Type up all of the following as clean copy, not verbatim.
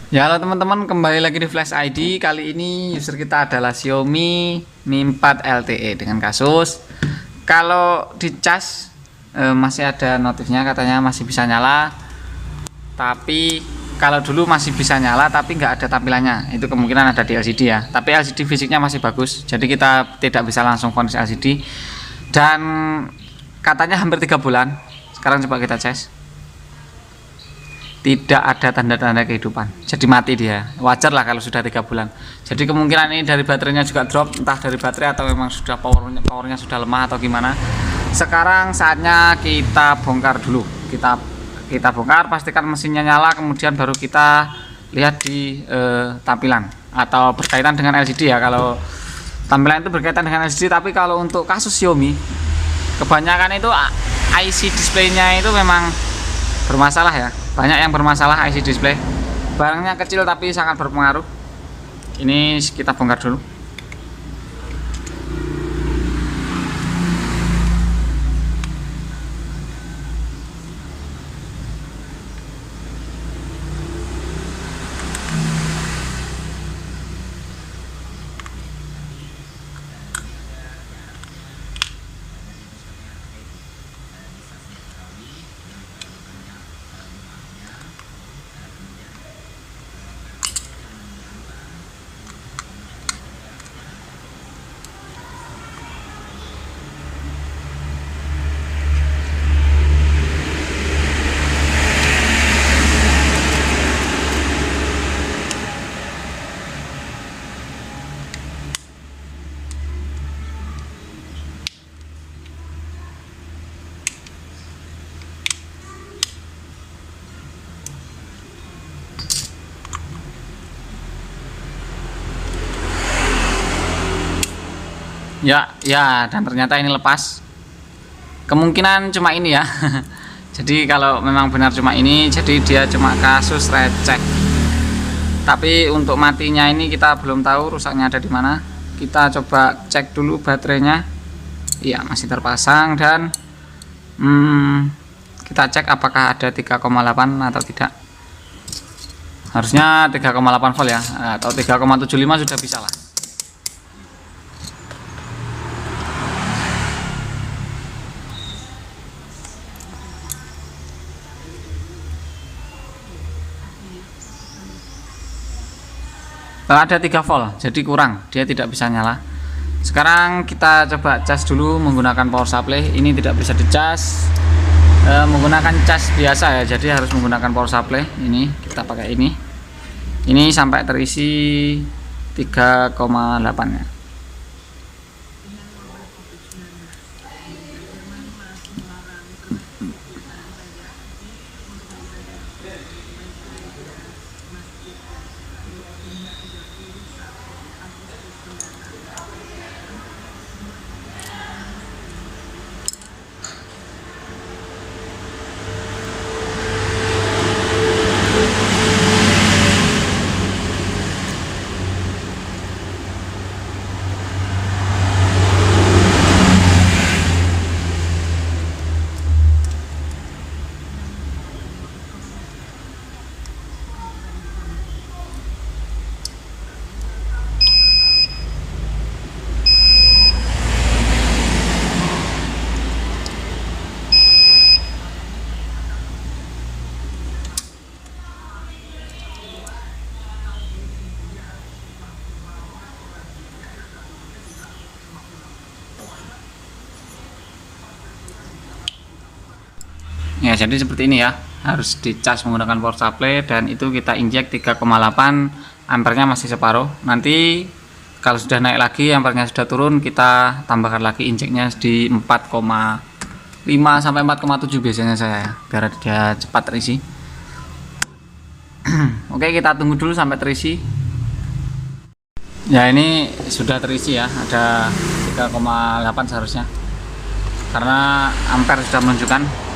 Ya, halo teman-teman, kembali lagi di Flash ID. Kali ini user kita adalah Xiaomi Mi 4 LTE dengan kasus. Kalau dicas masih ada notifnya, katanya masih bisa nyala. Tapi kalau dulu masih bisa nyala tapi nggak ada tampilannya. Itu kemungkinan ada di LCD ya. Tapi LCD fisiknya masih bagus. Jadi kita tidak bisa langsung vonis LCD. Dan katanya hampir 3 bulan. Sekarang coba kita cas. Tidak ada tanda-tanda kehidupan, jadi mati dia. Wajar lah kalau sudah 3 bulan. Jadi kemungkinan ini dari baterainya juga drop, entah dari baterai atau memang sudah powernya sudah lemah atau gimana. Sekarang saatnya kita bongkar dulu. Kita bongkar, pastikan mesinnya nyala, kemudian baru kita lihat di tampilan atau berkaitan dengan LCD ya. Kalau tampilan itu berkaitan dengan LCD, tapi kalau untuk kasus Xiaomi kebanyakan itu IC displaynya itu memang bermasalah ya. Banyak yang bermasalah IC display. Barangnya kecil tapi sangat berpengaruh. Ini kita bongkar dulu. Ya, dan ternyata ini lepas. Kemungkinan cuma ini ya. Jadi kalau memang benar cuma ini, jadi dia cuma kasus receh. Tapi untuk matinya ini kita belum tahu rusaknya ada di mana. Kita coba cek dulu baterainya. Iya, masih terpasang dan kita cek apakah ada 3,8 atau tidak. Harusnya 3,8 volt ya, atau 3,75 sudah bisa lah. Ada 3 volt, jadi kurang, dia tidak bisa nyala. Sekarang kita coba cas dulu menggunakan power supply. Ini tidak bisa dicas menggunakan cas biasa ya, jadi harus menggunakan power supply. Ini kita pakai ini sampai terisi 3,8 ya. Ya, jadi seperti ini ya, harus dicas menggunakan power supply, dan itu kita injek 3,8, ampernya masih separuh. Nanti kalau sudah naik lagi, ampernya sudah turun, kita tambahkan lagi injeknya di 4,5 sampai 4,7 biasanya saya ya, biar dia cepat terisi. Oke, kita tunggu dulu sampai terisi. Ya, ini sudah terisi ya, ada 3,8 seharusnya, karena ampere sudah menunjukkan.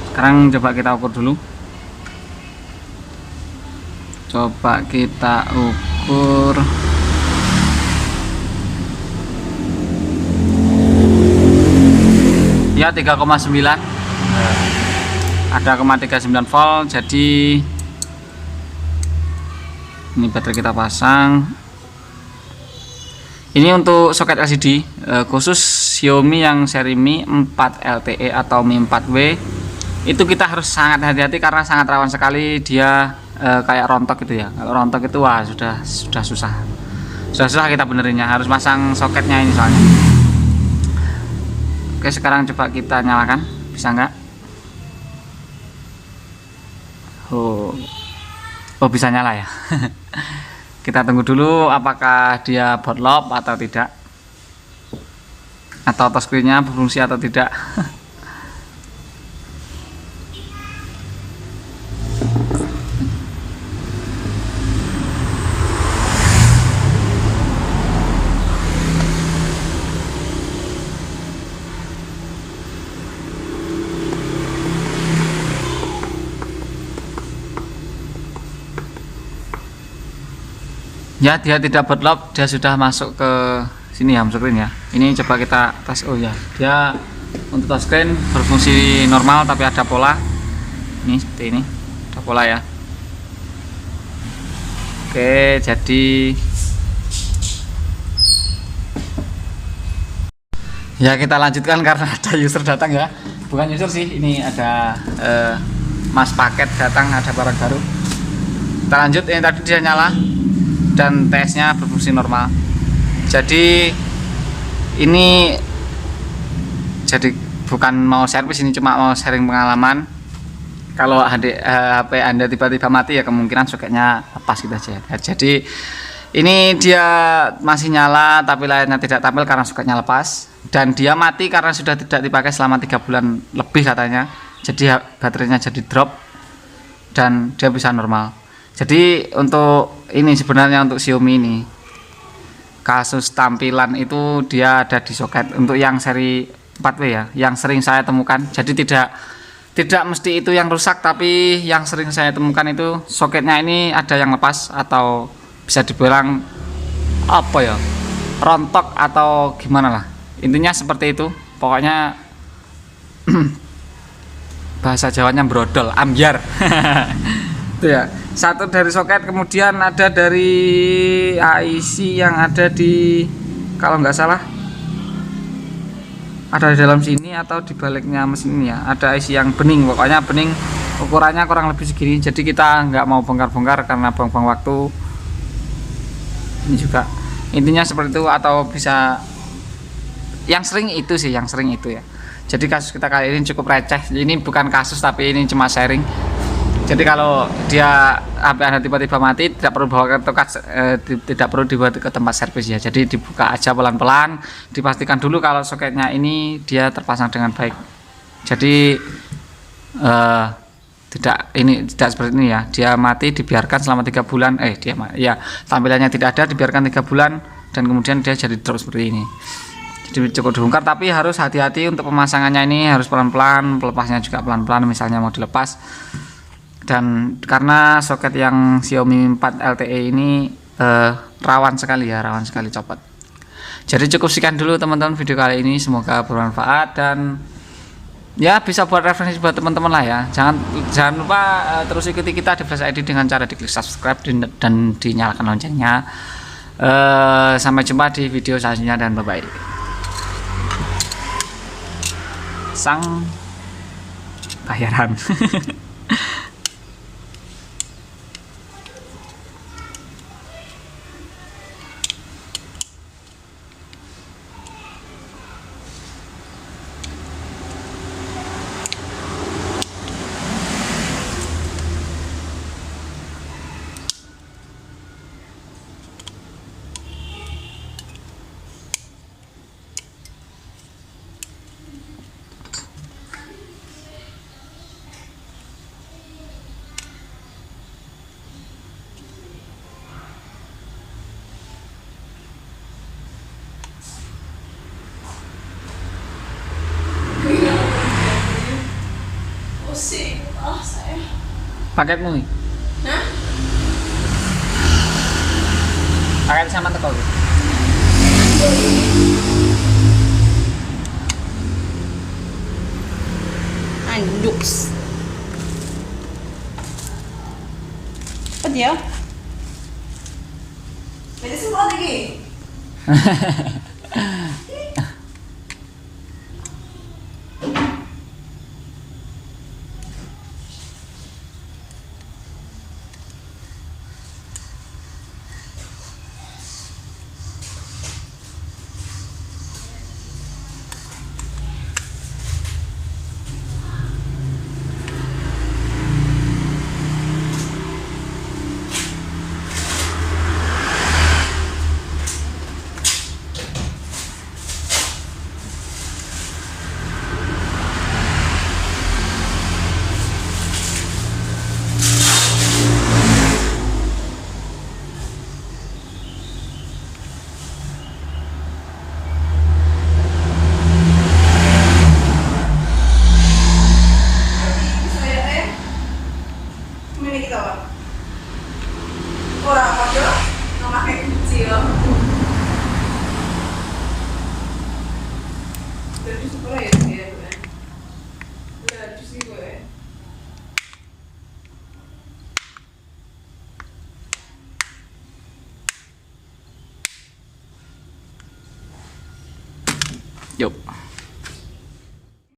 Sekarang coba kita ukur dulu. Coba kita ukur. Ya, 3,9. Ada 0,39 volt, jadi Ini baterai kita pasang. Ini untuk soket LCD khusus Xiaomi yang seri Mi 4 LTE atau Mi 4W. Itu kita harus sangat hati-hati karena sangat rawan sekali dia kayak rontok gitu ya. Kalau rontok itu wah sudah susah. Sudah susah kita benerinnya, harus pasang soketnya ini soalnya. Oke, sekarang coba kita nyalakan. Bisa nggak? Oh bisa nyala ya. Kita tunggu dulu apakah dia botlop atau tidak, atau touchscreen-nya berfungsi atau tidak. Ya, dia tidak botlop, dia sudah masuk ke sini ya, screen ya. Ini coba kita tes. Oh ya, dia untuk touchscreen berfungsi normal tapi ada pola. Ini seperti ini, ada pola ya. Oke, jadi ya kita lanjutkan karena ada user datang ya. Bukan user sih, ini ada mas paket datang, ada barang baru. Kita lanjut. Ini tadi dia nyala dan tesnya berfungsi normal. Jadi ini jadi bukan mau servis, ini cuma mau sharing pengalaman. Kalau HP Anda tiba-tiba mati ya kemungkinan soketnya lepas gitu aja. Jadi ini dia masih nyala tapi layarnya tidak tampil karena soketnya lepas, dan dia mati karena sudah tidak dipakai selama 3 bulan lebih katanya. Jadi baterainya jadi drop dan dia bisa normal. Jadi untuk ini sebenarnya untuk Xiaomi ini kasus tampilan itu dia ada di soket untuk yang seri 4W ya, yang sering saya temukan. Jadi tidak mesti itu yang rusak, tapi yang sering saya temukan itu soketnya ini ada yang lepas atau bisa dibilang apa ya, rontok atau gimana lah. Intinya seperti itu. Pokoknya bahasa Jawanya brodol, ambyar. Itu ya. Satu dari soket, kemudian ada dari IC yang ada di, kalau nggak salah ada di dalam sini atau di baliknya mesin ini ya, ada IC yang bening. Pokoknya bening, ukurannya kurang lebih segini. Jadi kita nggak mau bongkar-bongkar karena buang-buang waktu. Ini juga intinya seperti itu, atau bisa yang sering itu sih, yang sering itu ya. Jadi kasus kita kali ini cukup receh. Ini bukan kasus tapi ini cuma sharing. Jadi kalau dia HP Anda tiba-tiba mati, tidak perlu bawa ke tidak perlu dibawa ke tempat servis ya. Jadi dibuka aja pelan-pelan, dipastikan dulu kalau soketnya ini dia terpasang dengan baik. Jadi tidak seperti ini ya. Dia mati dibiarkan selama 3 bulan. Tampilannya tidak ada, dibiarkan 3 bulan dan kemudian dia jadi drop seperti ini. Jadi cukup dibongkar, tapi harus hati-hati untuk pemasangannya, ini harus pelan-pelan, pelepasnya juga pelan-pelan misalnya mau dilepas. Dan karena soket yang Xiaomi 4 LTE ini rawan sekali copot. Jadi cukup sekian dulu teman-teman video kali ini, semoga bermanfaat dan ya bisa buat referensi buat teman-teman lah ya. Jangan lupa terus ikuti kita di Flash ID dengan cara diklik subscribe dan dinyalakan loncengnya. Sampai jumpa di video selanjutnya dan bye bye. Sang bayaran. Pusing, saya. Paketmu nih. Hah? Paket sama teko. Anjuks. Apa dia? Jadi semprot lagi. Ini kita apa? Orang apa tuh? Nama kayak kecil. Jadi sekolah ya sih ya gue. Udah cuci gue. Yuk.